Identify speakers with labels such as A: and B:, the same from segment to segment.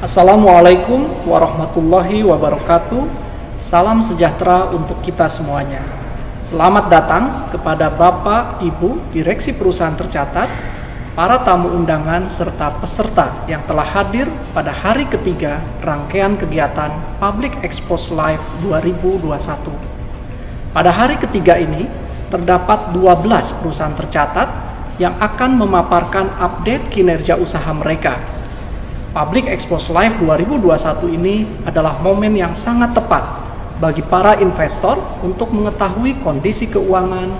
A: Assalamualaikum warahmatullahi wabarakatuh. Salam sejahtera untuk kita semuanya. Selamat datang kepada Bapak, Ibu, Direksi Perusahaan Tercatat, para tamu undangan, serta peserta yang telah hadir pada hari ketiga rangkaian kegiatan Public Expose Live 2021. Pada hari ketiga ini, terdapat 12 perusahaan tercatat yang akan memaparkan update kinerja usaha mereka. Public Expose Live 2021 ini adalah momen yang sangat tepat bagi para investor untuk mengetahui kondisi keuangan,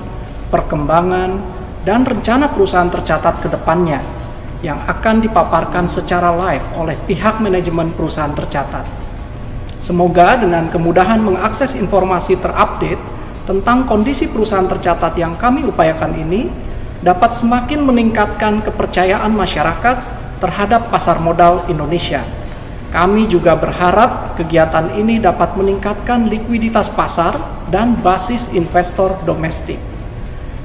A: perkembangan, dan rencana perusahaan tercatat ke depannya yang akan dipaparkan secara live oleh pihak manajemen perusahaan tercatat. Semoga dengan kemudahan mengakses informasi terupdate tentang kondisi perusahaan tercatat yang kami upayakan ini dapat semakin meningkatkan kepercayaan masyarakat terhadap pasar modal Indonesia. Kami juga berharap kegiatan ini dapat meningkatkan likuiditas pasar dan basis investor domestik.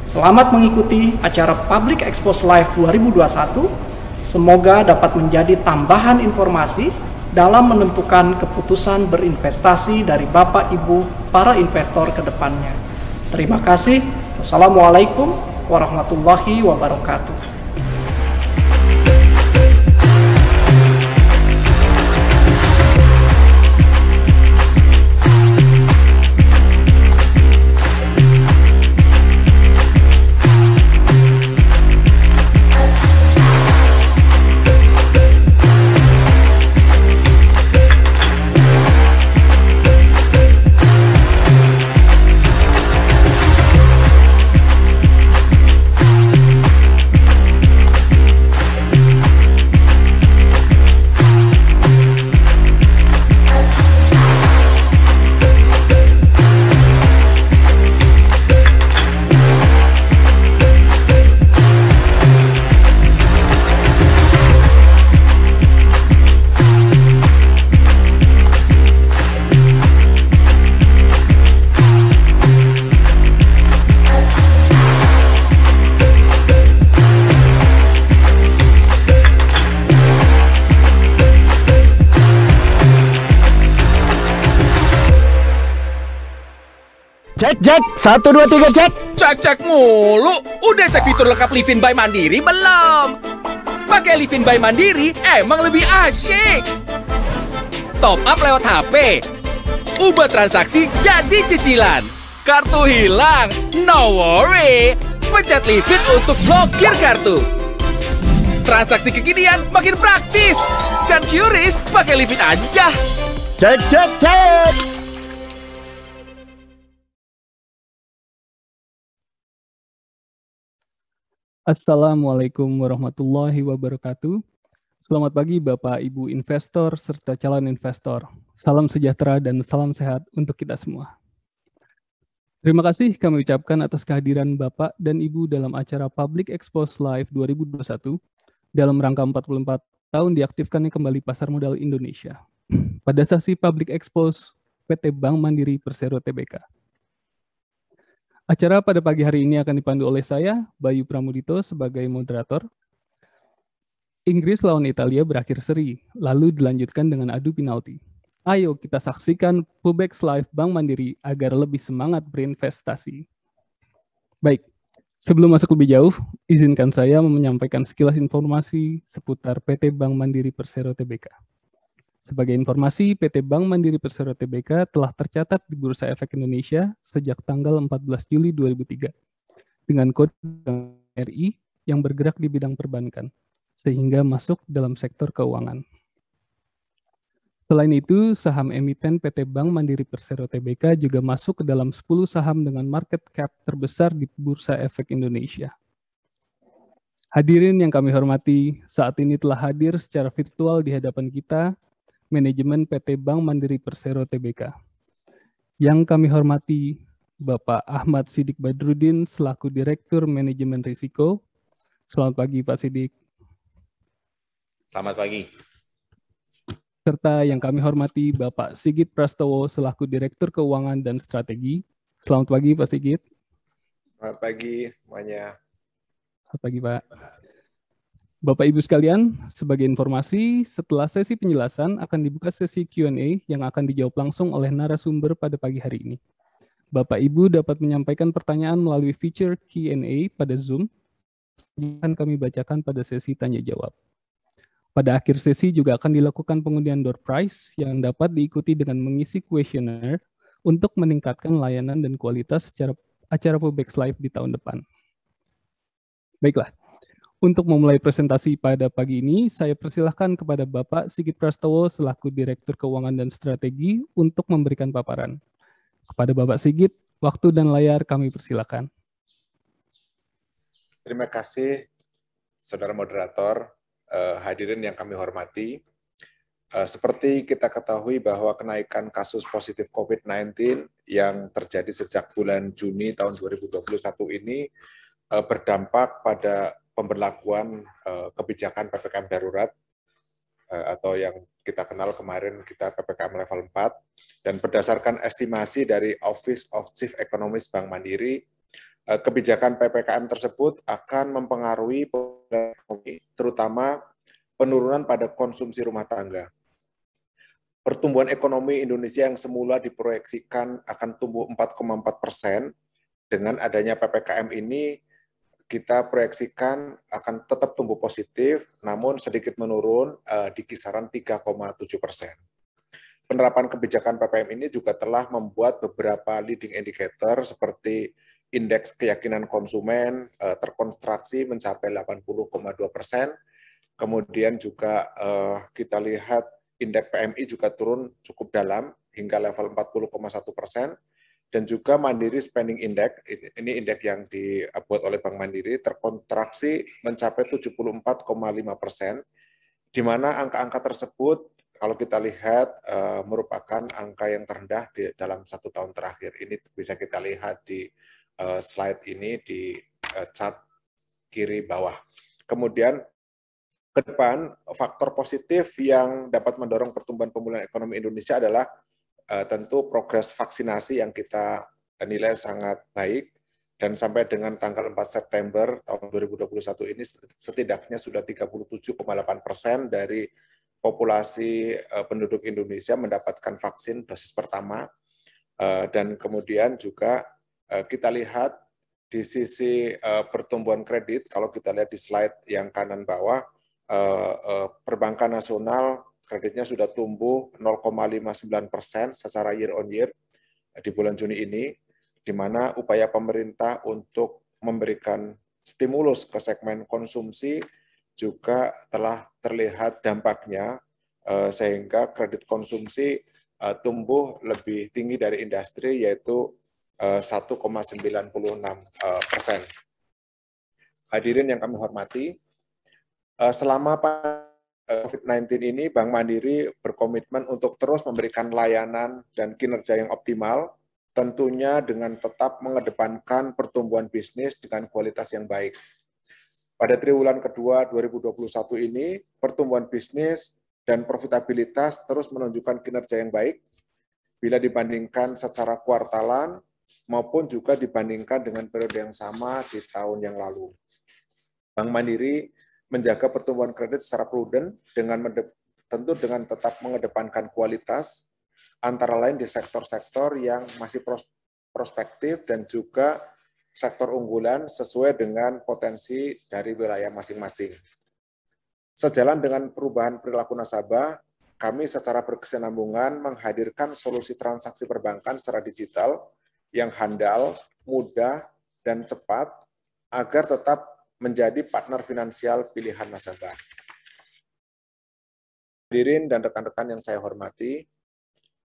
A: Selamat mengikuti acara Public Expose Live 2021. Semoga dapat menjadi tambahan informasi dalam menentukan keputusan berinvestasi dari Bapak Ibu para investor ke depannya. Terima kasih. Wassalamualaikum warahmatullahi wabarakatuh.
B: Cek, 1, 2, 3, cek.
C: Cek mulu. Udah cek fitur lengkap Livin by Mandiri belum? Pakai Livin by Mandiri emang lebih asyik. Top up lewat HP. Ubah transaksi jadi cicilan. Kartu hilang, no worry. Pencet Livin untuk blokir kartu. Transaksi kekinian makin praktis. Scan QRIS pakai Livin aja.
B: Cek.
D: Assalamualaikum warahmatullahi wabarakatuh. Selamat pagi Bapak, Ibu investor, serta calon investor. Salam sejahtera dan salam sehat untuk kita semua. Terima kasih kami ucapkan atas kehadiran Bapak dan Ibu dalam acara Public Expose Live 2021 dalam rangka 44 tahun diaktifkannya kembali pasar modal Indonesia. Pada sesi Public Expose PT Bank Mandiri Persero Tbk. Acara pada pagi hari ini akan dipandu oleh saya, Bayu Pramudito, sebagai moderator. Inggris lawan Italia berakhir seri, lalu dilanjutkan dengan adu penalti. Ayo kita saksikan Pubex Live Bank Mandiri agar lebih semangat berinvestasi. Baik, sebelum masuk lebih jauh, izinkan saya menyampaikan sekilas informasi seputar PT Bank Mandiri Persero Tbk. Sebagai informasi, PT Bank Mandiri Persero Tbk telah tercatat di Bursa Efek Indonesia sejak tanggal 14 Juli 2003 dengan kode RI yang bergerak di bidang perbankan, sehingga masuk dalam sektor keuangan. Selain itu, saham emiten PT Bank Mandiri Persero Tbk juga masuk ke dalam 10 saham dengan market cap terbesar di Bursa Efek Indonesia. Hadirin yang kami hormati, saat ini telah hadir secara virtual di hadapan kita manajemen PT Bank Mandiri Persero Tbk. Yang kami hormati Bapak Ahmad Sidik Badrudin selaku Direktur Manajemen Risiko. Selamat pagi Pak Sidik.
E: Selamat pagi.
D: Serta yang kami hormati Bapak Sigit Prastowo selaku Direktur Keuangan dan Strategi. Selamat pagi Pak Sigit.
E: Selamat pagi semuanya.
D: Selamat pagi Pak. Bapak Ibu sekalian, sebagai informasi, setelah sesi penjelasan akan dibuka sesi Q&A yang akan dijawab langsung oleh narasumber pada pagi hari ini. Bapak Ibu dapat menyampaikan pertanyaan melalui feature Q&A pada Zoom, yang akan kami bacakan pada sesi tanya jawab. Pada akhir sesi juga akan dilakukan pengundian door prize yang dapat diikuti dengan mengisi kuesioner untuk meningkatkan layanan dan kualitas acara Pubex Live di tahun depan. Baiklah. Untuk memulai presentasi pada pagi ini, saya persilahkan kepada Bapak Sigit Prastowo selaku Direktur Keuangan dan Strategi untuk memberikan paparan. Kepada Bapak Sigit, waktu dan layar kami persilakan.
E: Terima kasih, Saudara Moderator, hadirin yang kami hormati. Seperti kita ketahui bahwa kenaikan kasus positif COVID-19 yang terjadi sejak bulan Juni tahun 2021 ini berdampak pada pemberlakuan kebijakan PPKM darurat atau yang kita kenal kemarin kita PPKM level 4, dan berdasarkan estimasi dari Office of Chief Economist Bank Mandiri, kebijakan PPKM tersebut akan mempengaruhi ekonomi, terutama penurunan pada konsumsi rumah tangga. Pertumbuhan ekonomi Indonesia yang semula diproyeksikan akan tumbuh 4,4%, dengan adanya PPKM ini kita proyeksikan akan tetap tumbuh positif, namun sedikit menurun di kisaran 3,7%. Penerapan kebijakan PPKM ini juga telah membuat beberapa leading indicator seperti indeks keyakinan konsumen terkonstruksi mencapai 80,2%, kemudian juga kita lihat indeks PMI juga turun cukup dalam hingga level 40,1%, dan juga Mandiri Spending Index, ini indeks yang dibuat oleh Bank Mandiri, terkontraksi mencapai 74,5%, di mana angka-angka tersebut kalau kita lihat merupakan angka yang terendah dalam 1 tahun terakhir. Ini bisa kita lihat di slide ini di chart kiri bawah. Kemudian ke depan, faktor positif yang dapat mendorong pertumbuhan pemulihan ekonomi Indonesia adalah tentu progres vaksinasi yang kita nilai sangat baik, dan sampai dengan tanggal 4 September tahun 2021 ini setidaknya sudah 37,8% dari populasi penduduk Indonesia mendapatkan vaksin dosis pertama. Dan kemudian juga kita lihat di sisi pertumbuhan kredit, kalau kita lihat di slide yang kanan bawah, perbankan nasional kreditnya sudah tumbuh 0,59% secara year on year di bulan Juni ini, di mana upaya pemerintah untuk memberikan stimulus ke segmen konsumsi juga telah terlihat dampaknya, sehingga kredit konsumsi tumbuh lebih tinggi dari industri, yaitu 1,96%. Hadirin yang kami hormati, selama COVID-19 ini, Bank Mandiri berkomitmen untuk terus memberikan layanan dan kinerja yang optimal, tentunya dengan tetap mengedepankan pertumbuhan bisnis dengan kualitas yang baik. Pada triwulan kedua 2021 ini, pertumbuhan bisnis dan profitabilitas terus menunjukkan kinerja yang baik, bila dibandingkan secara kuartalan maupun juga dibandingkan dengan periode yang sama di tahun yang lalu. Bank Mandiri menjaga pertumbuhan kredit secara prudent tentu dengan tetap mengedepankan kualitas, antara lain di sektor-sektor yang masih prospektif dan juga sektor unggulan sesuai dengan potensi dari wilayah masing-masing. Sejalan dengan perubahan perilaku nasabah, kami secara berkesinambungan menghadirkan solusi transaksi perbankan secara digital yang handal, mudah, dan cepat agar tetap menjadi partner finansial pilihan nasabah. Hadirin dan rekan-rekan yang saya hormati,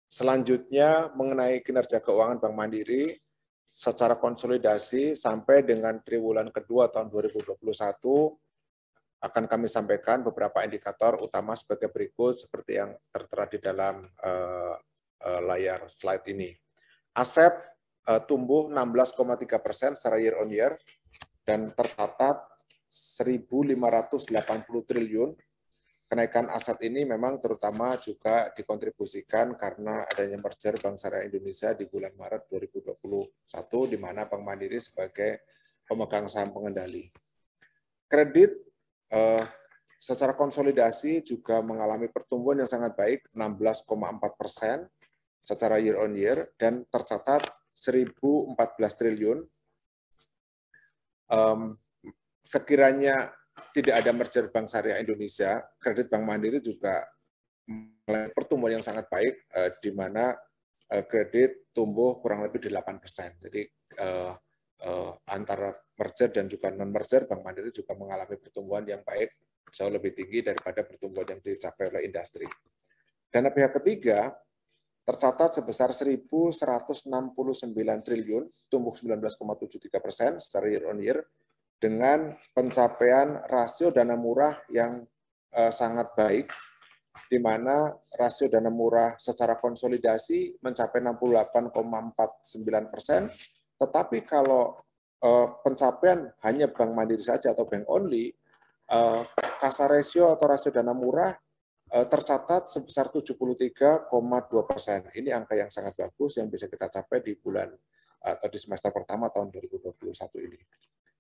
E: selanjutnya mengenai kinerja keuangan Bank Mandiri secara konsolidasi sampai dengan triwulan kedua tahun 2021, akan kami sampaikan beberapa indikator utama sebagai berikut seperti yang tertera di dalam layar slide ini. Aset tumbuh 16,3% secara year on year, dan tercatat 1.580 triliun. Kenaikan aset ini memang terutama juga dikontribusikan karena adanya merger Bank Syariah Indonesia di bulan Maret 2021, di mana Bank Mandiri sebagai pemegang saham pengendali. Kredit secara konsolidasi juga mengalami pertumbuhan yang sangat baik, 16,4% secara year on year, dan tercatat 1.014 triliun. Sekiranya tidak ada merger Bank Syariah Indonesia, kredit Bank Mandiri juga mengalami pertumbuhan yang sangat baik, di mana kredit tumbuh kurang lebih 8%. Jadi antara merger dan juga non-merger, Bank Mandiri juga mengalami pertumbuhan yang baik, jauh lebih tinggi daripada pertumbuhan yang dicapai oleh industri. Dana pihak ketiga tercatat sebesar 1.169 triliun, tumbuh 19,73% secara year on year, dengan pencapaian rasio dana murah yang sangat baik, di mana rasio dana murah secara konsolidasi mencapai 68,49%, tetapi kalau pencapaian hanya Bank Mandiri saja atau bank only, kasa ratio atau rasio dana murah tercatat sebesar 73,2%. Ini angka yang sangat bagus yang bisa kita capai di bulan atau di semester pertama tahun 2021 ini.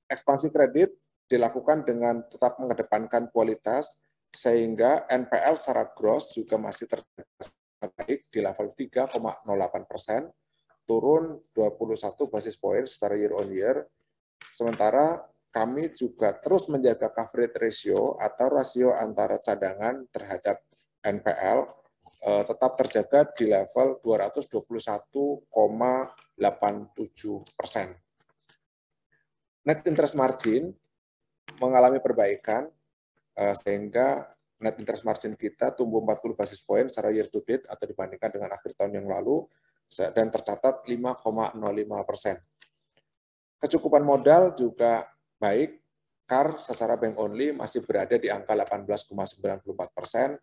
E: Ekspansi kredit dilakukan dengan tetap mengedepankan kualitas, sehingga NPL secara gross juga masih terbaik di level 3,08%, turun 21 basis point secara year on year. Sementara kami juga terus menjaga coverage ratio atau rasio antara cadangan terhadap NPL tetap terjaga di level 221,87%. Net interest margin mengalami perbaikan, sehingga net interest margin kita tumbuh 40 basis point secara year to date atau dibandingkan dengan akhir tahun yang lalu, dan tercatat 5,05%. Kecukupan modal juga baik, CAR secara bank only masih berada di angka 18,94%,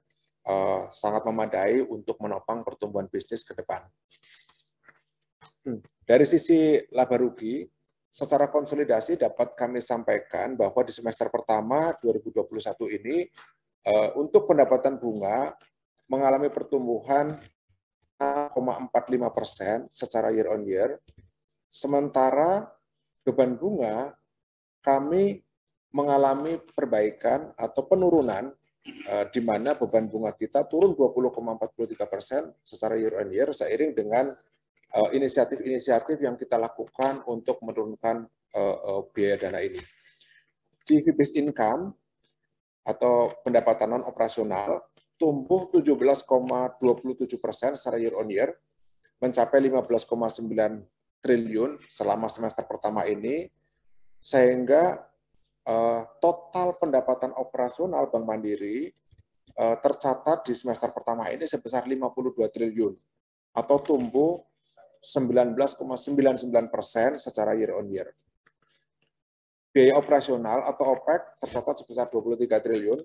E: sangat memadai untuk menopang pertumbuhan bisnis ke depan. Dari sisi laba rugi, secara konsolidasi dapat kami sampaikan bahwa di semester pertama 2021 ini, untuk pendapatan bunga mengalami pertumbuhan 0,45% secara year on year, sementara beban bunga kami mengalami perbaikan atau penurunan, di mana beban bunga kita turun 20,43% secara year on year, seiring dengan inisiatif-inisiatif yang kita lakukan untuk menurunkan biaya dana ini. Di fee based income atau pendapatan non operasional tumbuh 17,27% secara year on year, mencapai 15,9 triliun selama semester pertama ini, sehingga total pendapatan operasional Bank Mandiri tercatat di semester pertama ini sebesar 52 triliun atau tumbuh 19,99% secara year on year. Biaya operasional atau OPEX tercatat sebesar 23 triliun,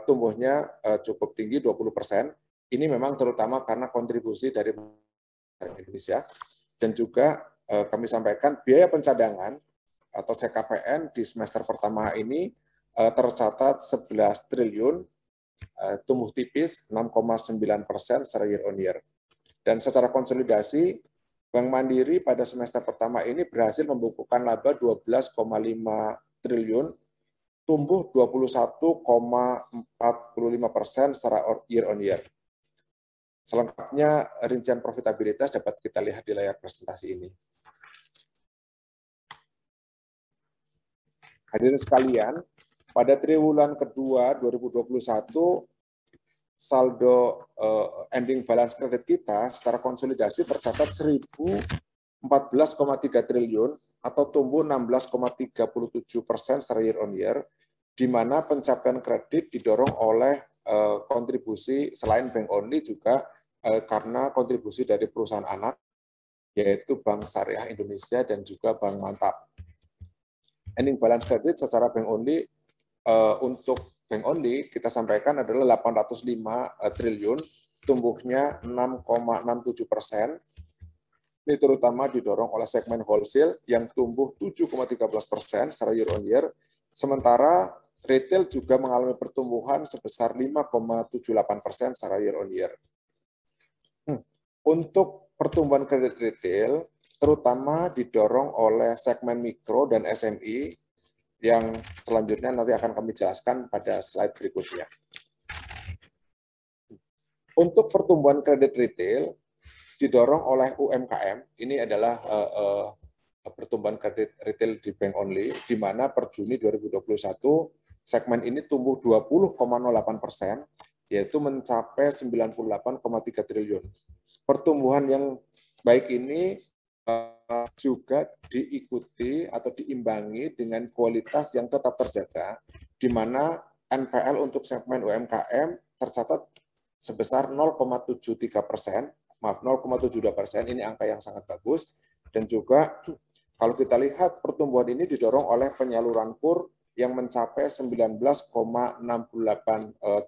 E: tumbuhnya cukup tinggi 20%. Ini memang terutama karena kontribusi dari Indonesia, dan juga kami sampaikan biaya pencadangan atau CKPN di semester pertama ini tercatat 11 triliun, tumbuh tipis 6,9% secara year on year. Dan secara konsolidasi, Bank Mandiri pada semester pertama ini berhasil membukukan laba 12,5 triliun, tumbuh 21,45% secara year on year. Selengkapnya rincian profitabilitas dapat kita lihat di layar presentasi ini. Hadirin sekalian, pada triwulan kedua 2021, saldo ending balance kredit kita secara konsolidasi tercatat 1.014,3 triliun atau tumbuh 16,37% secara year on year, di mana pencapaian kredit didorong oleh kontribusi selain bank only juga karena kontribusi dari perusahaan anak, yaitu Bank Syariah Indonesia dan juga Bank Mantap. Ending balance kredit secara bank only, untuk bank only kita sampaikan adalah 805 triliun, tumbuhnya 6,67%. Ini terutama didorong oleh segmen wholesale yang tumbuh 7,13% secara year on year, sementara retail juga mengalami pertumbuhan sebesar 5,78% secara year on year. Untuk pertumbuhan kredit retail, terutama didorong oleh segmen mikro dan SMI yang selanjutnya nanti akan kami jelaskan pada slide berikutnya. Untuk pertumbuhan kredit retail didorong oleh UMKM, ini adalah pertumbuhan kredit retail di bank only, di mana per Juni 2021 segmen ini tumbuh 20,08%, yaitu mencapai 98,3 triliun. Pertumbuhan yang baik ini juga diikuti atau diimbangi dengan kualitas yang tetap terjaga, di mana NPL untuk segmen UMKM tercatat sebesar 0,73%, maaf 0,72%, ini angka yang sangat bagus, dan juga kalau kita lihat pertumbuhan ini didorong oleh penyaluran KUR yang mencapai 19,68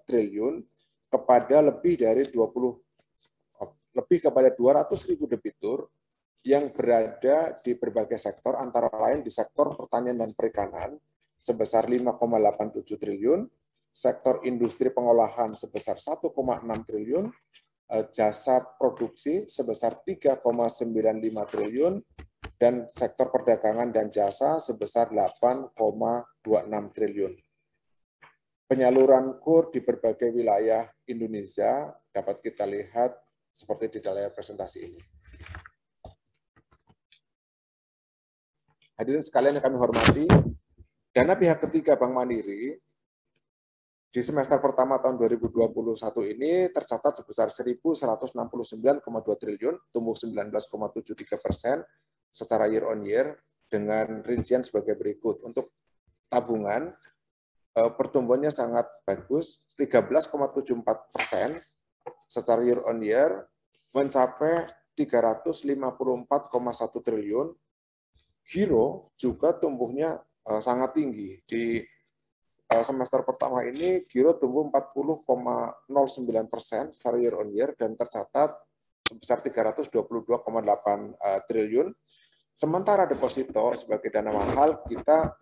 E: triliun kepada lebih kepada 200.000 debitur yang berada di berbagai sektor, antara lain di sektor pertanian dan perikanan sebesar 5,87 triliun, sektor industri pengolahan sebesar 1,6 triliun, jasa produksi sebesar 3,95 triliun, dan sektor perdagangan dan jasa sebesar 8,26 triliun. Penyaluran KUR di berbagai wilayah Indonesia dapat kita lihat seperti di dalam presentasi ini. Hadirin sekalian yang kami hormati, dana pihak ketiga Bank Mandiri di semester pertama tahun 2021 ini tercatat sebesar 1.169,2 triliun, tumbuh 19,73% secara year on year, dengan rincian sebagai berikut. Untuk tabungan, pertumbuhannya sangat bagus, 13,74% secara year on year, mencapai 354,1 triliun. Giro juga tumbuhnya sangat tinggi. Di semester pertama ini, giro tumbuh 40,09% secara year on year dan tercatat sebesar 322,8 triliun. Sementara deposito sebagai dana mahal kita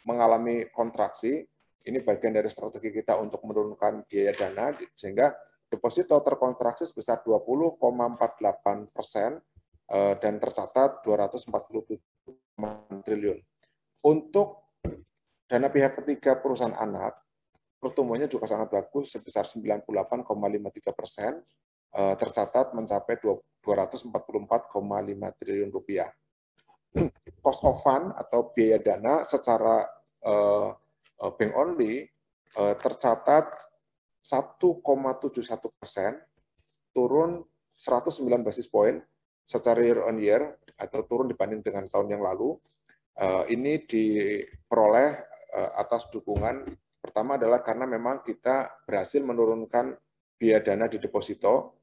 E: mengalami kontraksi. Ini bagian dari strategi kita untuk menurunkan biaya dana, sehingga deposito terkontraksi sebesar 20,48%. Dan tercatat 247 triliun. Untuk dana pihak ketiga perusahaan anak, pertumbuhannya juga sangat bagus sebesar 98,53%, tercatat mencapai 244,5 triliun rupiah. Cost of fund atau biaya dana secara bank only tercatat 1,71%, turun 109 basis point secara year on year atau turun dibanding dengan tahun yang lalu. Ini diperoleh atas dukungan pertama adalah karena memang kita berhasil menurunkan biaya dana di deposito,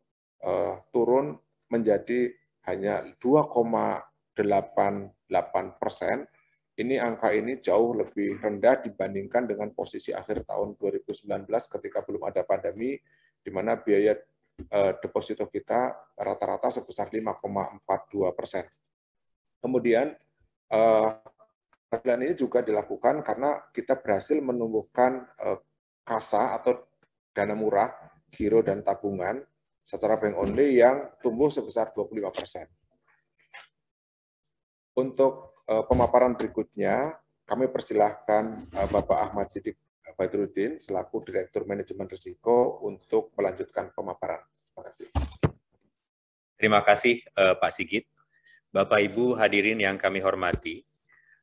E: turun menjadi hanya 2,88%. Ini angka ini jauh lebih rendah dibandingkan dengan posisi akhir tahun 2019 ketika belum ada pandemi, di mana biaya deposito kita rata-rata sebesar 5,42%. Kemudian ini juga dilakukan karena kita berhasil menumbuhkan kasa atau dana murah, giro dan tabungan secara bank only yang tumbuh sebesar 25%. Untuk pemaparan berikutnya, kami persilahkan Bapak Ahmad Siddiq Badrudin selaku Direktur Manajemen Risiko untuk melanjutkan pemaparan. Terima kasih.
B: Terima kasih Pak Sigit. Bapak Ibu hadirin yang kami hormati,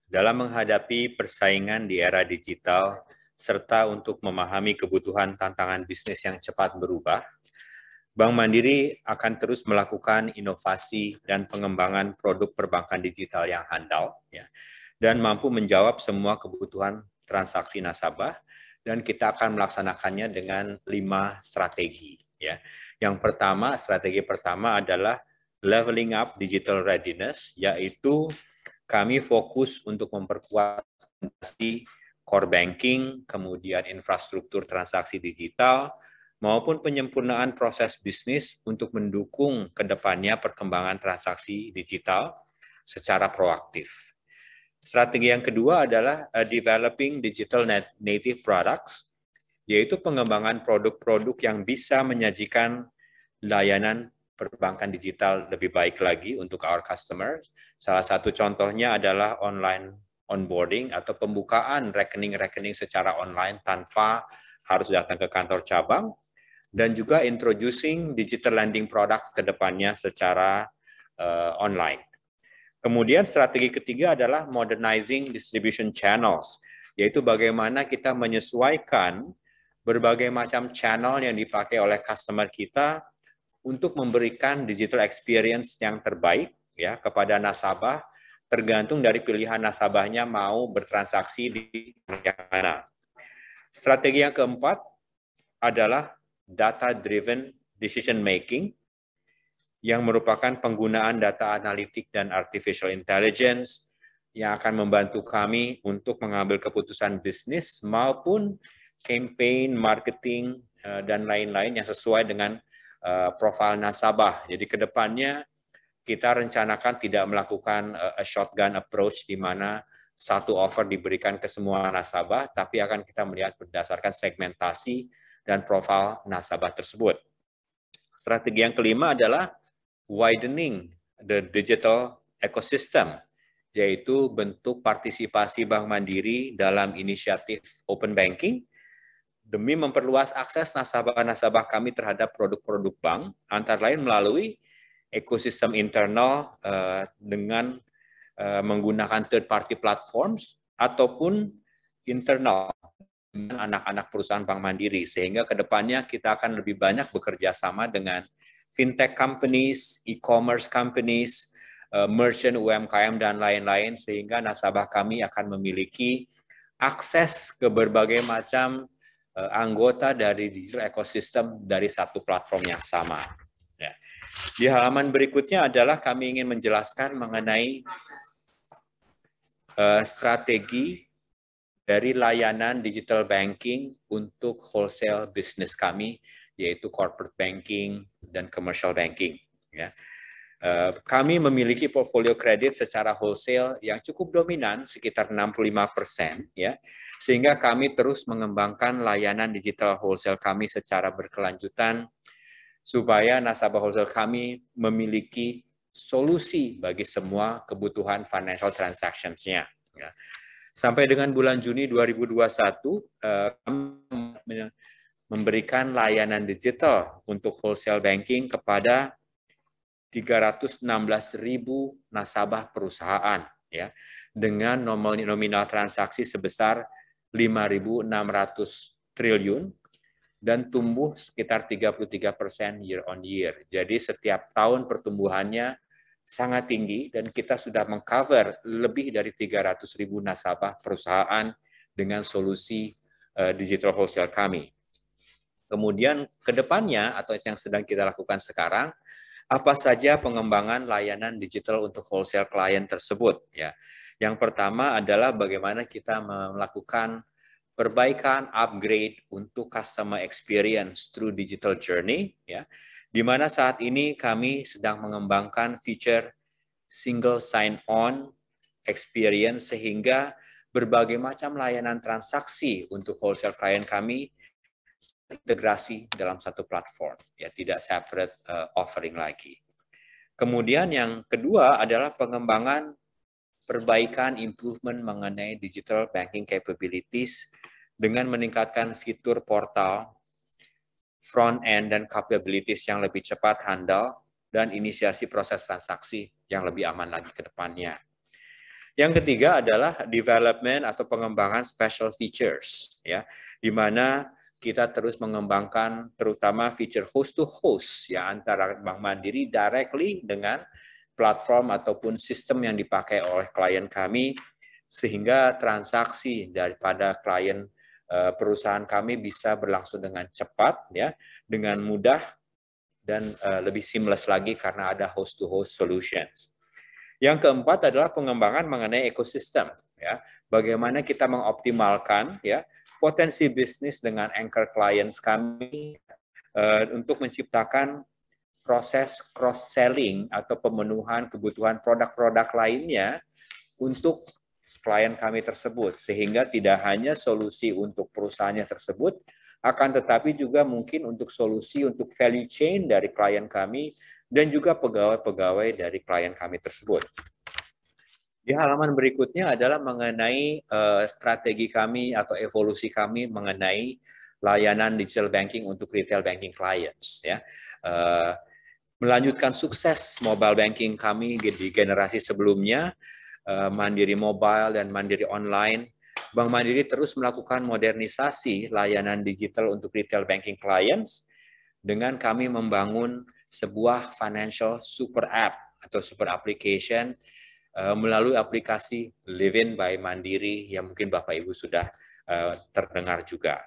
B: dalam menghadapi persaingan di era digital serta untuk memahami kebutuhan tantangan bisnis yang cepat berubah, Bank Mandiri akan terus melakukan inovasi dan pengembangan produk perbankan digital yang handal dan mampu menjawab semua kebutuhan transaksi nasabah, dan kita akan melaksanakannya dengan 5 strategi. Yang pertama, strategi pertama adalah leveling up digital readiness, yaitu kami fokus untuk memperkuat fondasi core banking, kemudian infrastruktur transaksi digital, maupun penyempurnaan proses bisnis untuk mendukung ke depannya perkembangan transaksi digital secara proaktif. Strategi yang kedua adalah developing digital native products, yaitu pengembangan produk-produk yang bisa menyajikan layanan perbankan digital lebih baik lagi untuk our customers. Salah satu contohnya adalah online onboarding atau pembukaan rekening-rekening secara online tanpa harus datang ke kantor cabang, dan juga introducing digital lending product ke depannya secara online. Kemudian strategi ketiga adalah modernizing distribution channels, yaitu bagaimana kita menyesuaikan berbagai macam channel yang dipakai oleh customer kita untuk memberikan digital experience yang terbaik ya kepada nasabah, tergantung dari pilihan nasabahnya mau bertransaksi di yang mana. Strategi yang keempat adalah data-driven decision making, yang merupakan penggunaan data analitik dan artificial intelligence yang akan membantu kami untuk mengambil keputusan bisnis maupun campaign, marketing, dan lain-lain yang sesuai dengan profil nasabah. Jadi ke depannya kita rencanakan tidak melakukan a shotgun approach di mana satu offer diberikan ke semua nasabah, tapi akan kita melihat berdasarkan segmentasi dan profil nasabah tersebut. Strategi yang kelima adalah widening the digital ecosystem, yaitu bentuk partisipasi Bank Mandiri dalam inisiatif Open Banking demi memperluas akses nasabah-nasabah kami terhadap produk-produk bank, antara lain melalui ekosistem internal dengan menggunakan third-party platforms ataupun internal anak-anak perusahaan Bank Mandiri, sehingga ke depannya kita akan lebih banyak bekerja sama dengan fintech companies, e-commerce companies, merchant UMKM, dan lain-lain, sehingga nasabah kami akan memiliki akses ke berbagai macam anggota dari digital ecosystem dari satu platform yang sama. Ya. Di halaman berikutnya adalah kami ingin menjelaskan mengenai strategi dari layanan digital banking untuk wholesale business kami, yaitu corporate banking dan commercial banking. Ya. Kami memiliki portfolio kredit secara wholesale yang cukup dominan, sekitar 65%, ya, sehingga kami terus mengembangkan layanan digital wholesale kami secara berkelanjutan, supaya nasabah wholesale kami memiliki solusi bagi semua kebutuhan financial transactions-nya. Ya. Sampai dengan bulan Juni 2021, kami memberikan layanan digital untuk wholesale banking kepada 316.000 nasabah perusahaan, ya, dengan nominal transaksi sebesar 5.600 triliun dan tumbuh sekitar 33% year on year. Jadi setiap tahun pertumbuhannya sangat tinggi dan kita sudah mengcover lebih dari 300.000 nasabah perusahaan dengan solusi digital wholesale kami. Kemudian ke depannya atau yang sedang kita lakukan sekarang, apa saja pengembangan layanan digital untuk wholesale klien tersebut, ya. Yang pertama adalah bagaimana kita melakukan perbaikan, upgrade untuk customer experience through digital journey, ya. Di mana saat ini kami sedang mengembangkan feature single sign-on experience sehingga berbagai macam layanan transaksi untuk wholesale klien kami integrasi dalam satu platform, ya, tidak separate offering lagi. Kemudian yang kedua adalah pengembangan perbaikan improvement mengenai digital banking capabilities dengan meningkatkan fitur portal, front end dan capabilities yang lebih cepat handal dan inisiasi proses transaksi yang lebih aman lagi ke depannya. Yang ketiga adalah development atau pengembangan special features, ya, di mana kita terus mengembangkan terutama feature host to host ya antara Bank Mandiri directly dengan platform ataupun sistem yang dipakai oleh klien kami sehingga transaksi daripada klien perusahaan kami bisa berlangsung dengan cepat, ya, dengan mudah dan lebih seamless lagi karena ada host-to-host solutions. Yang keempat adalah pengembangan mengenai ekosistem, ya, bagaimana kita mengoptimalkan, ya, potensi bisnis dengan anchor clients kami untuk menciptakan proses cross-selling atau pemenuhan kebutuhan produk-produk lainnya untuk klien kami tersebut, sehingga tidak hanya solusi untuk perusahaannya tersebut, akan tetapi juga mungkin untuk solusi untuk value chain dari klien kami dan juga pegawai-pegawai dari klien kami tersebut. Di halaman berikutnya adalah mengenai strategi kami atau evolusi kami mengenai layanan digital banking untuk retail banking clients. Ya, melanjutkan sukses mobile banking kami di generasi sebelumnya, Mandiri Mobile dan Mandiri Online. Bank Mandiri terus melakukan modernisasi layanan digital untuk retail banking clients dengan kami membangun sebuah financial super app atau super application melalui aplikasi Livin by Mandiri yang mungkin Bapak Ibu sudah terdengar juga.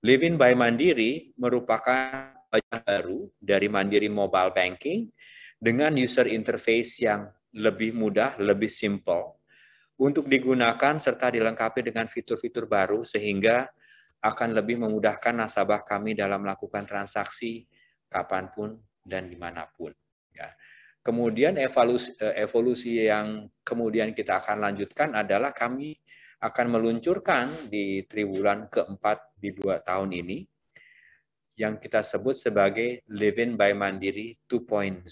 B: Livin by Mandiri merupakan wajah baru dari Mandiri Mobile Banking dengan user interface yang lebih mudah, lebih simple untuk digunakan serta dilengkapi dengan fitur-fitur baru sehingga akan lebih memudahkan nasabah kami dalam melakukan transaksi kapanpun dan dimanapun. Ya. Kemudian evolusi yang kemudian kita akan lanjutkan adalah kami akan meluncurkan di triwulan keempat di 2 tahun ini yang kita sebut sebagai Livin by Mandiri 2.0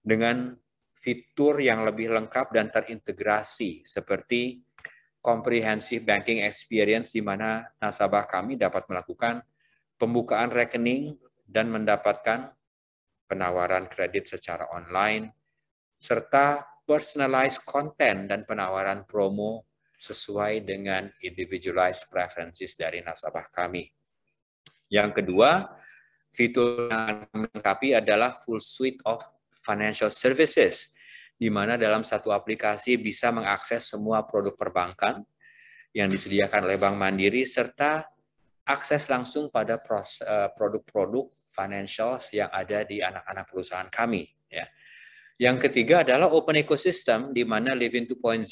B: dengan fitur yang lebih lengkap dan terintegrasi seperti comprehensive banking experience di mana nasabah kami dapat melakukan pembukaan rekening dan mendapatkan penawaran kredit secara online, serta personalized content dan penawaran promo sesuai dengan individualized preferences dari nasabah kami. Yang kedua, fitur yang melengkapi adalah full suite of financial services, di mana dalam satu aplikasi bisa mengakses semua produk perbankan yang disediakan oleh Bank Mandiri, serta akses langsung pada produk-produk financial yang ada di anak-anak perusahaan kami. Ya. Yang ketiga adalah open ecosystem, di mana Livin 2.0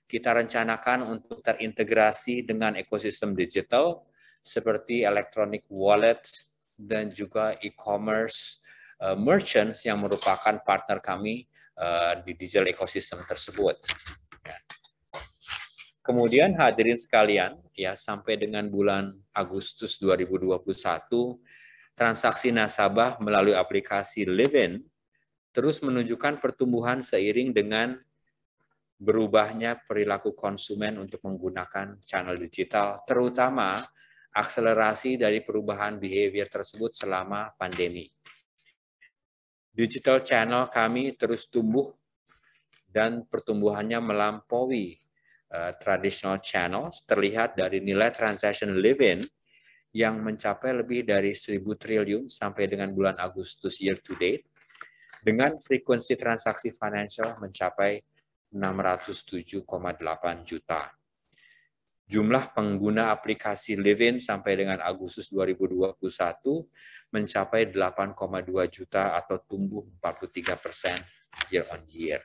B: kita rencanakan untuk terintegrasi dengan ekosistem digital seperti electronic wallets dan juga e-commerce merchants yang merupakan partner kami di digital ecosystem tersebut. Ya. Kemudian hadirin sekalian, ya sampai dengan bulan Agustus 2021, transaksi nasabah melalui aplikasi Livin terus menunjukkan pertumbuhan seiring dengan berubahnya perilaku konsumen untuk menggunakan channel digital, terutama akselerasi dari perubahan behavior tersebut selama pandemi. Digital channel kami terus tumbuh dan pertumbuhannya melampaui traditional channels, terlihat dari nilai transaction Livin yang mencapai lebih dari 1.000 triliun sampai dengan bulan Agustus year to date, dengan frekuensi transaksi financial mencapai 607,8 juta. Jumlah pengguna aplikasi Livin sampai dengan Agustus 2021 mencapai 8,2 juta atau tumbuh 43% year on year.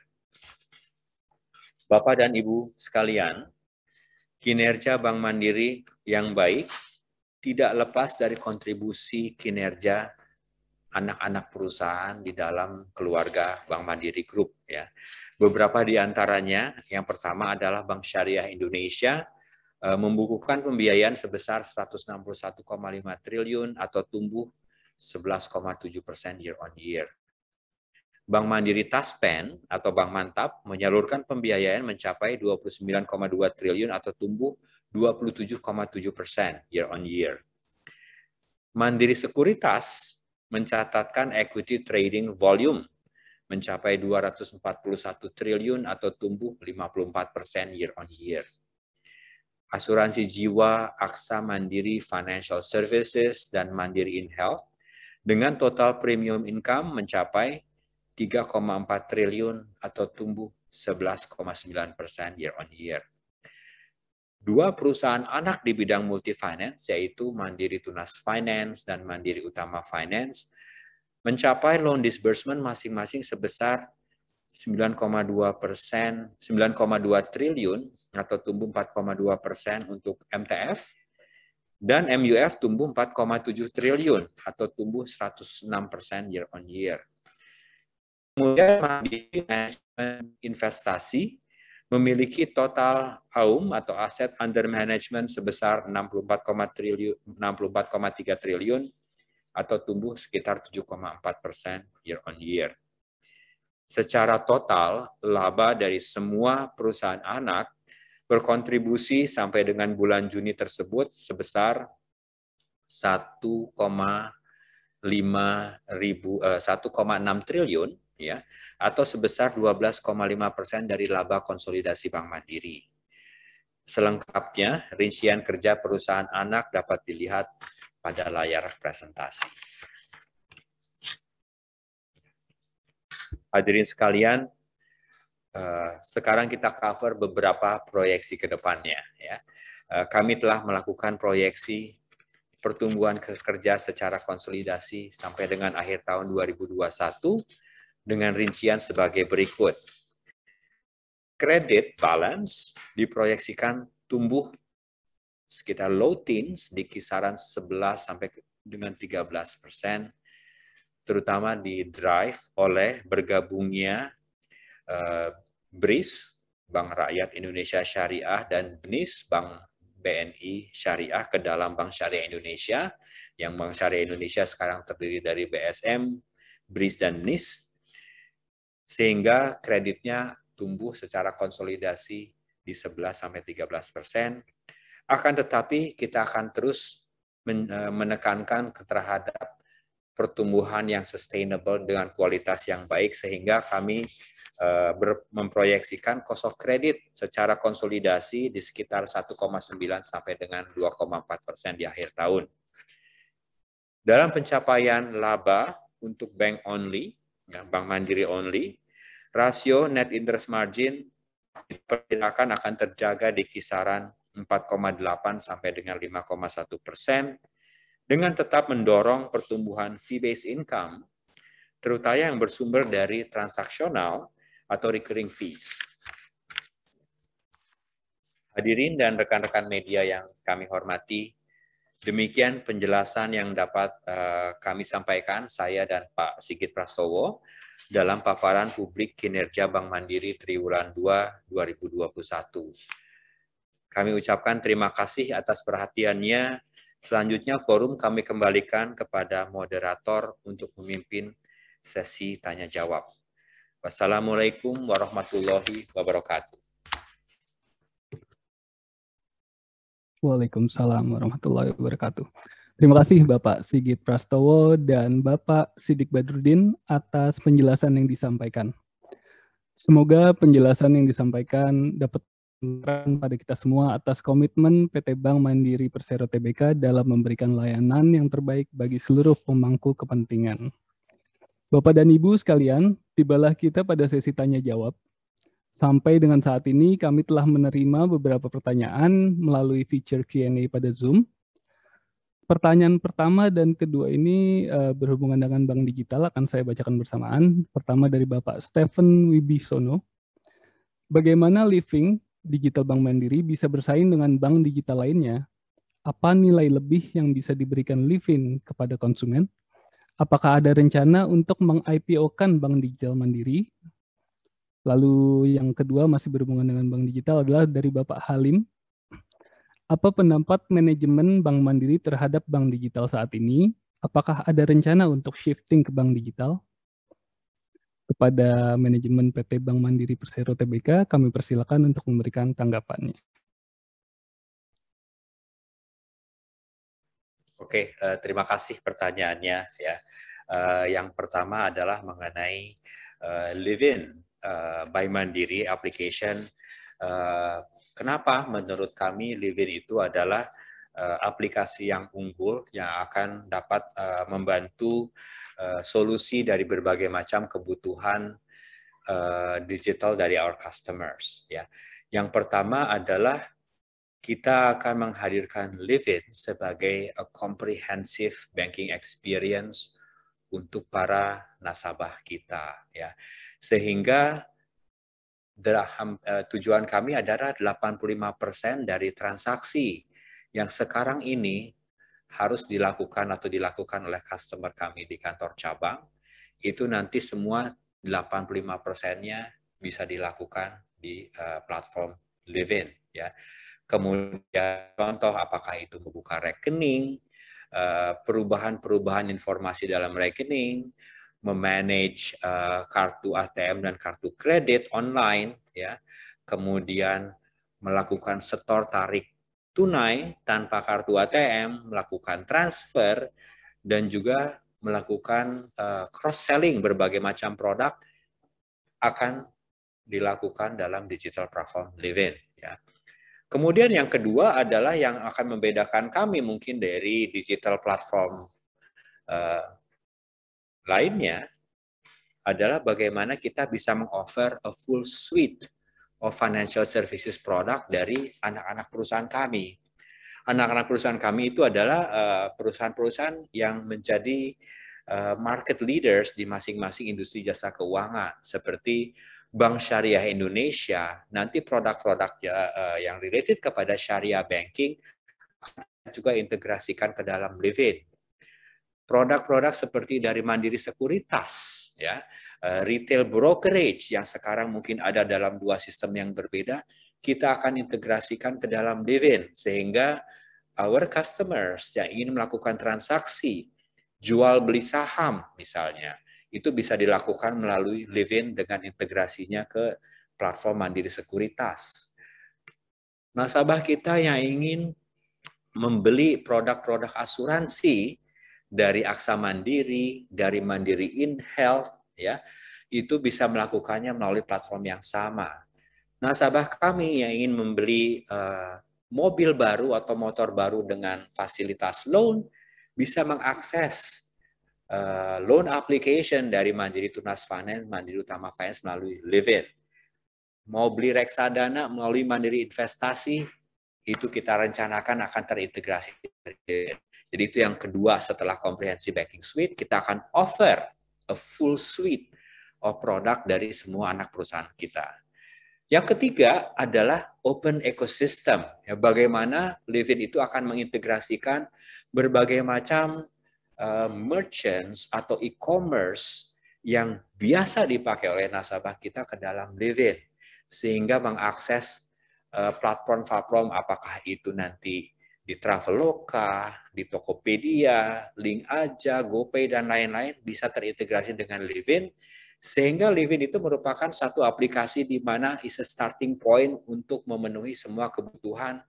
B: Bapak dan Ibu sekalian, kinerja Bank Mandiri yang baik tidak lepas dari kontribusi kinerja anak-anak perusahaan di dalam keluarga Bank Mandiri Group. Ya. Beberapa di antaranya, yang pertama adalah Bank Syariah Indonesia, membukukan pembiayaan sebesar 161,5 triliun atau tumbuh 11,7% year on year. Bank Mandiri Taspen atau Bank Mantap menyalurkan pembiayaan mencapai 29,2 triliun atau tumbuh 27,7% year on year. Mandiri Sekuritas mencatatkan equity trading volume mencapai 241 triliun atau tumbuh 54% year on year. Asuransi Jiwa, Aksa Mandiri Financial Services, dan Mandiri InHealth dengan total premium income mencapai 3,4 triliun atau tumbuh 11,9% year on year. Dua perusahaan anak di bidang multi-finance, yaitu Mandiri Tunas Finance dan Mandiri Utama Finance, mencapai loan disbursement masing-masing sebesar 9,2 triliun atau tumbuh 4,2% untuk MTF, dan MUF tumbuh 4,7 triliun atau tumbuh 106% year on year. Kemudian Mandiri Manajemen Investasi memiliki total AUM atau aset under management sebesar 64,3 triliun atau tumbuh sekitar 7,4% year on year. Secara total, laba dari semua perusahaan anak berkontribusi sampai dengan bulan Juni tersebut sebesar 1,6 triliun, ya, atau sebesar 12,5% dari laba konsolidasi Bank Mandiri. Selengkapnya, rincian kerja perusahaan anak dapat dilihat pada layar presentasi. Hadirin sekalian, sekarang kita cover beberapa proyeksi ke depannya. Ya. Kami telah melakukan proyeksi pertumbuhan kerja secara konsolidasi sampai dengan akhir tahun 2021 dengan rincian sebagai berikut. Credit balance diproyeksikan tumbuh sekitar low teens di kisaran 11 sampai dengan 13%, terutama di drive oleh bergabungnya BRIS, Bank Rakyat Indonesia Syariah, dan BNIS, Bank BNI Syariah ke dalam Bank Syariah Indonesia, yang Bank Syariah Indonesia sekarang terdiri dari BSM, BRIS, dan BNIS, sehingga kreditnya tumbuh secara konsolidasi di 11-13%. Akan tetapi kita akan terus menekankan terhadap pertumbuhan yang sustainable dengan kualitas yang baik, sehingga kami memproyeksikan cost of credit secara konsolidasi di sekitar 1,9 sampai dengan 2,4% di akhir tahun. Dalam pencapaian laba untuk bank only, Bank Mandiri only, rasio net interest margin diperkirakan akan terjaga di kisaran 4,8 sampai dengan 5,1%, dengan tetap mendorong pertumbuhan fee-based income, terutama yang bersumber dari transaksional atau recurring fees. Hadirin dan rekan-rekan media yang kami hormati, demikian penjelasan yang dapat kami sampaikan, saya dan Pak Sigit Prastowo, dalam paparan publik kinerja Bank Mandiri Triwulan 2 2021. Kami ucapkan terima kasih atas perhatiannya. Selanjutnya forum kami kembalikan kepada moderator untuk memimpin sesi tanya jawab. Wassalamualaikum warahmatullahi wabarakatuh.
D: Waalaikumsalam warahmatullahi wabarakatuh. Terima kasih Bapak Sigit Prastowo dan Bapak Sidik Badrudin atas penjelasan yang disampaikan. Semoga penjelasan yang disampaikan dapat menerangkan pada kita semua atas komitmen PT Bank Mandiri Persero Tbk dalam memberikan layanan yang terbaik bagi seluruh pemangku kepentingan. Bapak dan Ibu sekalian, tibalah kita pada sesi tanya jawab. Sampai dengan saat ini kami telah menerima beberapa pertanyaan melalui feature Q&A pada Zoom. Pertanyaan pertama dan kedua ini berhubungan dengan bank digital, akan saya bacakan bersamaan. Pertama dari Bapak Stephen Wibisono. Bagaimana Living Digital Bank Mandiri bisa bersaing dengan bank digital lainnya? Apa nilai lebih yang bisa diberikan Livin kepada konsumen? Apakah ada rencana untuk meng-IPO-kan Bank Digital Mandiri? Lalu yang kedua masih berhubungan dengan bank digital adalah dari Bapak Halim. Apa pendapat manajemen Bank Mandiri terhadap bank digital saat ini? Apakah ada rencana untuk shifting ke bank digital? Kepada manajemen PT Bank Mandiri Persero Tbk, kami persilakan untuk memberikan tanggapannya.
B: Oke, terima kasih pertanyaannya. Ya, yang pertama adalah mengenai Livin by Mandiri application. Kenapa menurut kami Livin itu adalah aplikasi yang unggul yang akan dapat membantu solusi dari berbagai macam kebutuhan digital dari our customers. Ya, yang pertama adalah kita akan menghadirkan Livin sebagai a comprehensive banking experience untuk para nasabah kita. Ya, sehingga tujuan kami adalah 85% dari transaksi yang sekarang ini harus dilakukan oleh customer kami di kantor cabang, itu nanti semua 85%-nya bisa dilakukan di platform Livin. Ya. Kemudian contoh apakah itu membuka rekening, perubahan informasi dalam rekening, memanage kartu ATM dan kartu kredit online, ya, kemudian melakukan setor tarik tunai tanpa kartu ATM, melakukan transfer, dan juga melakukan cross-selling berbagai macam produk akan dilakukan dalam digital platform Livin. Ya. Kemudian yang kedua adalah yang akan membedakan kami mungkin dari digital platform lainnya adalah bagaimana kita bisa mengoffer a full suite of financial services product dari anak-anak perusahaan kami. Anak-anak perusahaan kami itu adalah perusahaan-perusahaan yang menjadi market leaders di masing-masing industri jasa keuangan, seperti Bank Syariah Indonesia. Nanti produk-produk yang related kepada syariah banking juga integrasikan ke dalam Livin. Produk-produk seperti dari Mandiri Sekuritas, ya, retail brokerage yang sekarang mungkin ada dalam dua sistem yang berbeda, kita akan integrasikan ke dalam Livin, sehingga our customers yang ingin melakukan transaksi, jual beli saham misalnya, itu bisa dilakukan melalui Livin dengan integrasinya ke platform Mandiri Sekuritas. Nasabah kita yang ingin membeli produk-produk asuransi dari Aksa Mandiri, dari Mandiri InHealth, ya, itu bisa melakukannya melalui platform yang sama. Nasabah kami yang ingin membeli mobil baru atau motor baru dengan fasilitas loan bisa mengakses loan application dari Mandiri Tunas Finance, Mandiri Utama Finance melalui Livin. Mau beli reksadana melalui Mandiri Investasi, itu kita rencanakan akan terintegrasi. Jadi itu yang kedua, setelah Comprehensive Banking Suite, kita akan offer a full suite of produk dari semua anak perusahaan kita. Yang ketiga adalah open ecosystem. Ya, bagaimana Livin itu akan mengintegrasikan berbagai macam merchants atau e-commerce yang biasa dipakai oleh nasabah kita ke dalam Livin, sehingga mengakses platform-platform apakah itu nanti di Traveloka, di Tokopedia, Link Aja, GoPay, dan lain-lain bisa terintegrasi dengan Livin, sehingga Livin itu merupakan satu aplikasi di mana is a starting point untuk memenuhi semua kebutuhan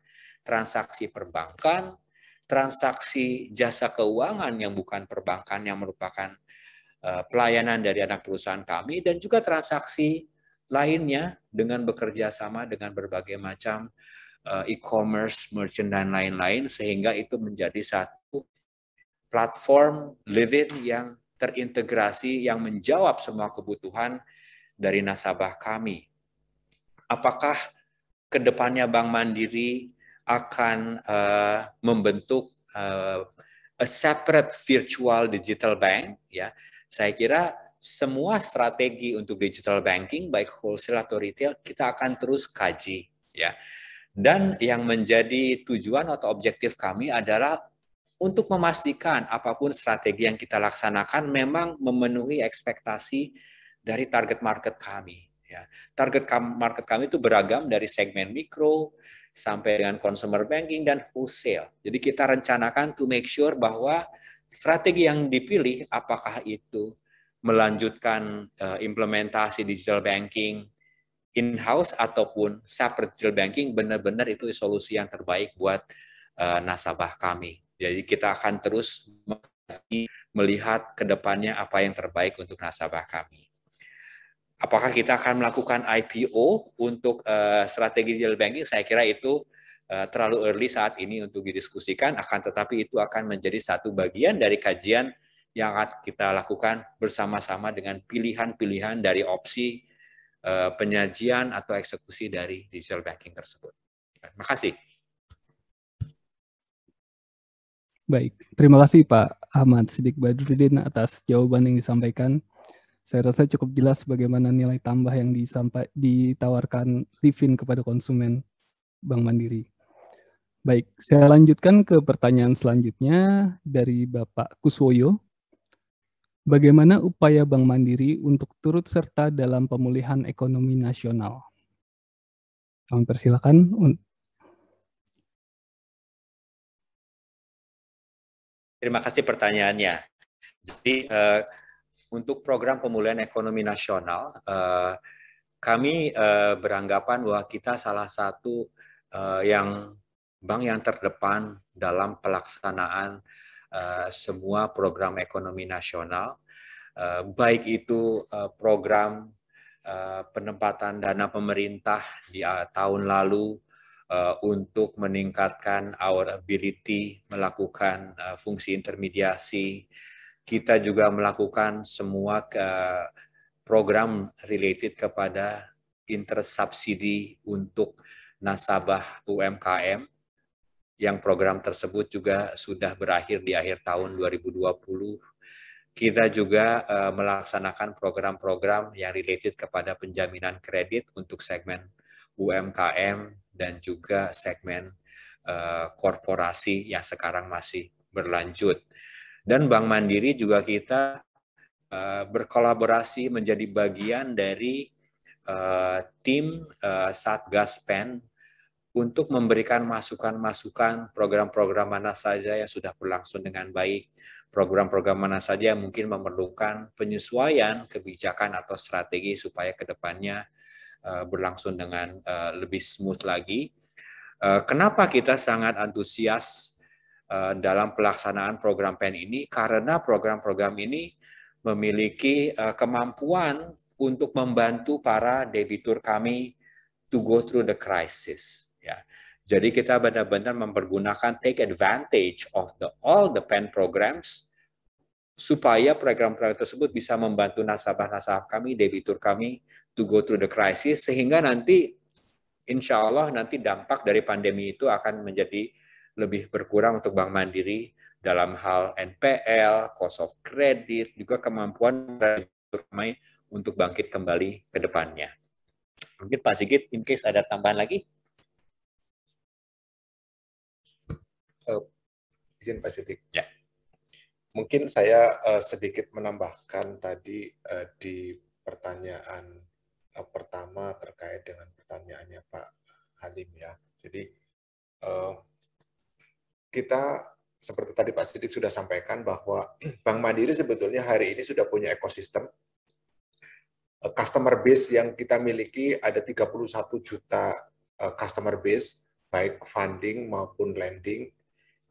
B: transaksi perbankan, transaksi jasa keuangan yang bukan perbankan yang merupakan pelayanan dari anak perusahaan kami, dan juga transaksi lainnya dengan bekerja sama dengan berbagai macam e-commerce, merchant, dan lain-lain, sehingga itu menjadi satu platform Livin yang terintegrasi, yang menjawab semua kebutuhan dari nasabah kami. Apakah kedepannya Bank Mandiri akan membentuk a separate virtual digital bank? Ya, saya kira semua strategi untuk digital banking, baik wholesale atau retail, kita akan terus kaji, ya. Dan yang menjadi tujuan atau objektif kami adalah untuk memastikan apapun strategi yang kita laksanakan memang memenuhi ekspektasi dari target market kami. Ya. Target market kami itu beragam dari segmen mikro sampai dengan consumer banking dan wholesale. Jadi kita rencanakan to make sure bahwa strategi yang dipilih, apakah itu melanjutkan implementasi digital banking in-house ataupun separate digital banking, benar-benar itu solusi yang terbaik buat nasabah kami. Jadi kita akan terus melihat ke depannya apa yang terbaik untuk nasabah kami. Apakah kita akan melakukan IPO untuk strategi digital banking? Saya kira itu terlalu early saat ini untuk didiskusikan, akan tetapi itu akan menjadi satu bagian dari kajian yang akan kita lakukan bersama-sama dengan pilihan-pilihan dari opsi penyajian atau eksekusi dari digital banking tersebut. Terima kasih.
D: Baik, terima kasih Pak Ahmad Siddiq Badruddin atas jawaban yang disampaikan. Saya rasa cukup jelas bagaimana nilai tambah yang ditawarkan Livin kepada konsumen Bank Mandiri. Baik, saya lanjutkan ke pertanyaan selanjutnya dari Bapak Kuswoyo. Bagaimana upaya Bank Mandiri untuk turut serta dalam pemulihan ekonomi nasional? Kami persilakan.
B: Terima kasih pertanyaannya. Jadi untuk program pemulihan ekonomi nasional, kami beranggapan bahwa kita salah satu bank yang terdepan dalam pelaksanaan semua program ekonomi nasional, baik itu program penempatan dana pemerintah di tahun lalu untuk meningkatkan our ability melakukan fungsi intermediasi. Kita juga melakukan semua program related kepada intersubsidi untuk nasabah UMKM, yang program tersebut juga sudah berakhir di akhir tahun 2020. Kita juga melaksanakan program-program yang related kepada penjaminan kredit untuk segmen UMKM dan juga segmen korporasi yang sekarang masih berlanjut. Dan Bank Mandiri juga kita berkolaborasi menjadi bagian dari tim Satgas Pen untuk memberikan masukan-masukan program-program mana saja yang sudah berlangsung dengan baik, program-program mana saja yang mungkin memerlukan penyesuaian kebijakan atau strategi supaya ke depannya berlangsung dengan lebih smooth lagi. Kenapa kita sangat antusias dalam pelaksanaan program PEN ini? Karena program-program ini memiliki kemampuan untuk membantu para debitur kami to go through the crisis. Ya, jadi kita benar-benar mempergunakan take advantage of all the PEN programs supaya program-program tersebut bisa membantu nasabah-nasabah kami, debitur kami to go through the crisis, sehingga nanti insya Allah nanti dampak dari pandemi itu akan menjadi lebih berkurang untuk Bank Mandiri dalam hal NPL, cost of credit, juga kemampuan kami untuk bangkit kembali ke depannya. Mungkin Pak Sigit, in case ada tambahan lagi.
E: Izin Pak Sidik.
B: Ya.
E: Mungkin saya sedikit menambahkan tadi di pertanyaan pertama terkait dengan pertanyaannya Pak Halim ya. Jadi kita seperti tadi Pak Sidik sudah sampaikan bahwa Bank Mandiri sebetulnya hari ini sudah punya ekosistem. Customer base yang kita miliki ada 31 juta customer base, baik funding maupun lending.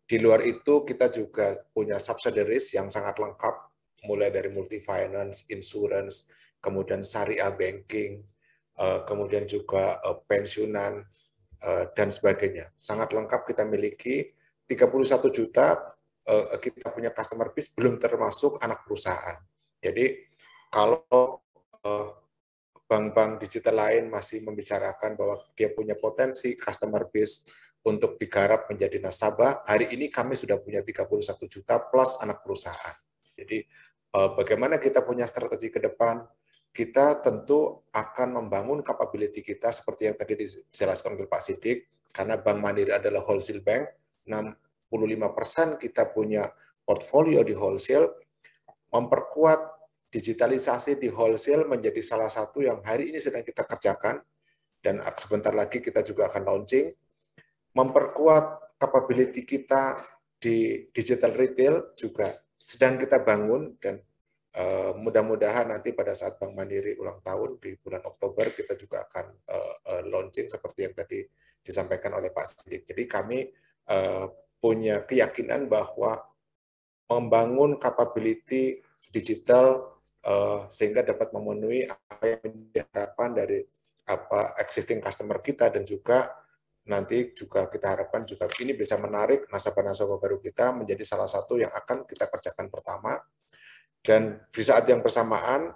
E: Di luar itu kita juga punya subsidiaries yang sangat lengkap, mulai dari multi finance, insurance, kemudian syariah banking, kemudian juga pensiunan, dan sebagainya. Sangat lengkap kita miliki. 31 juta kita punya customer base, belum termasuk anak perusahaan. Jadi kalau bank-bank digital lain masih membicarakan bahwa dia punya potensi customer base untuk digarap menjadi nasabah, hari ini kami sudah punya 31 juta plus anak perusahaan. Jadi bagaimana kita punya strategi ke depan, kita tentu akan membangun capability kita seperti yang tadi dijelaskan oleh Pak Sidik, karena Bank Mandiri adalah wholesale bank, 65% kita punya portfolio di wholesale, memperkuat digitalisasi di wholesale menjadi salah satu yang hari ini sedang kita kerjakan, dan sebentar lagi kita juga akan launching, memperkuat capability kita di digital retail juga sedang kita bangun, dan mudah-mudahan nanti pada saat Bank Mandiri ulang tahun di bulan Oktober kita juga akan launching seperti yang tadi disampaikan oleh Pak Sidik. Jadi kami punya keyakinan bahwa membangun capability digital sehingga dapat memenuhi apa yang diharapkan dari existing customer kita, dan juga nanti juga kita harapkan juga ini bisa menarik nasabah-nasabah baru kita menjadi salah satu yang akan kita kerjakan pertama. Dan di saat yang bersamaan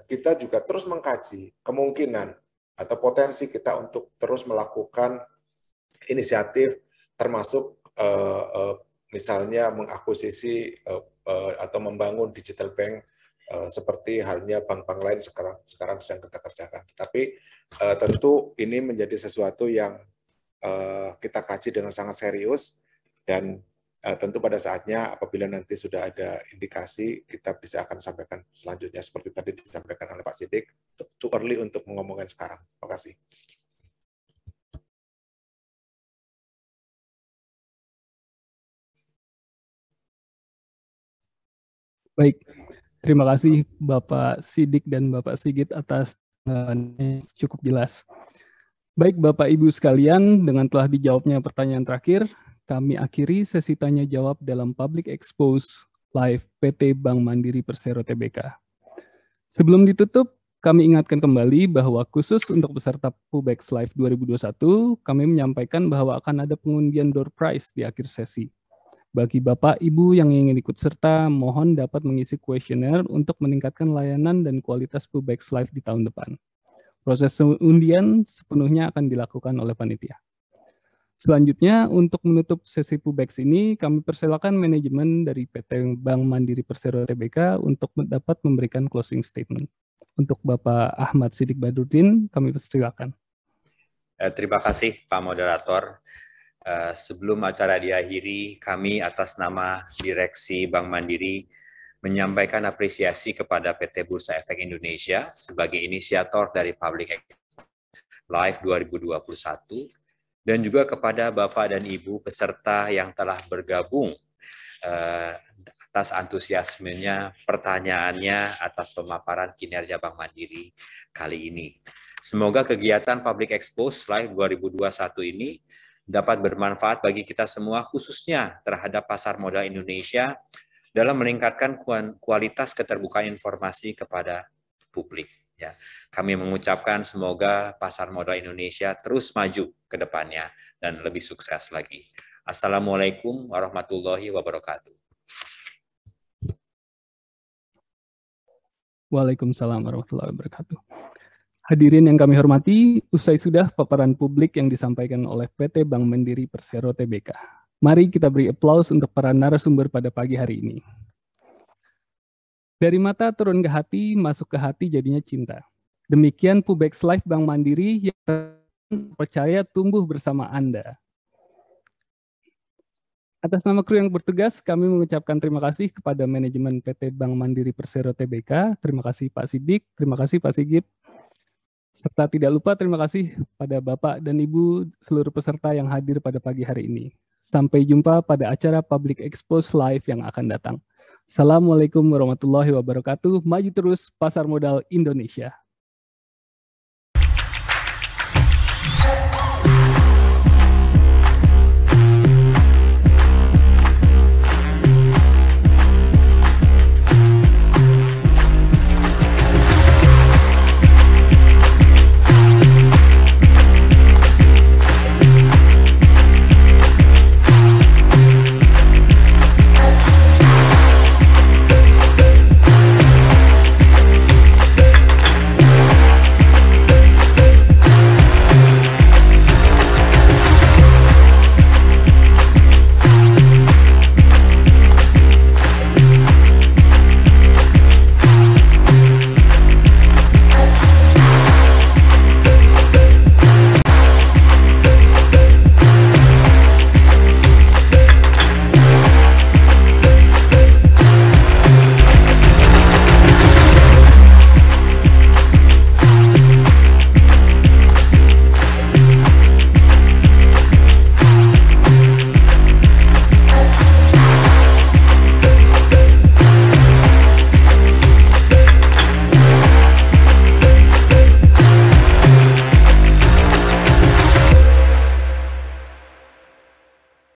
E: kita juga terus mengkaji kemungkinan atau potensi kita untuk terus melakukan inisiatif, termasuk misalnya mengakuisisi atau membangun digital bank seperti halnya bank-bank lain sekarang sedang kita kerjakan. Tapi tentu ini menjadi sesuatu yang kita kaji dengan sangat serius, dan tentu pada saatnya apabila nanti sudah ada indikasi kita bisa akan sampaikan selanjutnya seperti tadi disampaikan oleh Pak Sidik. Too early untuk mengomongkan sekarang. Terima kasih.
D: Baik, Terima kasih Bapak Sidik dan Bapak Sigit atas cukup jelas. Baik Bapak Ibu sekalian, dengan telah dijawabnya pertanyaan terakhir, kami akhiri sesi tanya jawab dalam Public Expose Live PT Bank Mandiri Persero Tbk. Sebelum ditutup, kami ingatkan kembali bahwa khusus untuk peserta Pubex Live 2021, kami menyampaikan bahwa akan ada pengundian door prize di akhir sesi. Bagi Bapak, Ibu yang ingin ikut serta, mohon dapat mengisi kuesioner untuk meningkatkan layanan dan kualitas Pubex Live di tahun depan. Proses undian sepenuhnya akan dilakukan oleh panitia. Selanjutnya, untuk menutup sesi Pubex ini, kami persilakan manajemen dari PT Bank Mandiri Persero Tbk untuk dapat memberikan closing statement. Untuk Bapak Ahmad Sidik Badruddin, kami persilakan.
B: Terima kasih Pak Moderator. Sebelum acara diakhiri, kami atas nama Direksi Bank Mandiri menyampaikan apresiasi kepada PT Bursa Efek Indonesia sebagai inisiator dari Public Live 2021 dan juga kepada Bapak dan Ibu peserta yang telah bergabung atas antusiasmenya, pertanyaannya, atas pemaparan kinerja Bank Mandiri kali ini. Semoga kegiatan Public Expose Live 2021 ini dapat bermanfaat bagi kita semua, khususnya terhadap pasar modal Indonesia dalam meningkatkan kualitas keterbukaan informasi kepada publik. Ya, kami mengucapkan semoga pasar modal Indonesia terus maju ke depannya dan lebih sukses lagi. Assalamualaikum warahmatullahi wabarakatuh.
D: Waalaikumsalam warahmatullahi wabarakatuh. Hadirin yang kami hormati, usai sudah paparan publik yang disampaikan oleh PT Bank Mandiri Persero Tbk. Mari kita beri aplaus untuk para narasumber pada pagi hari ini. Dari mata turun ke hati, masuk ke hati jadinya cinta. Demikian Pubex Live Bank Mandiri yang percaya tumbuh bersama Anda. Atas nama kru yang bertugas, kami mengucapkan terima kasih kepada manajemen PT Bank Mandiri Persero Tbk. Terima kasih Pak Sidik, terima kasih Pak Sigit. Serta tidak lupa terima kasih pada Bapak dan Ibu seluruh peserta yang hadir pada pagi hari ini. Sampai jumpa pada acara Public Expose Live yang akan datang. Assalamualaikum warahmatullahi wabarakatuh. Maju terus pasar modal Indonesia.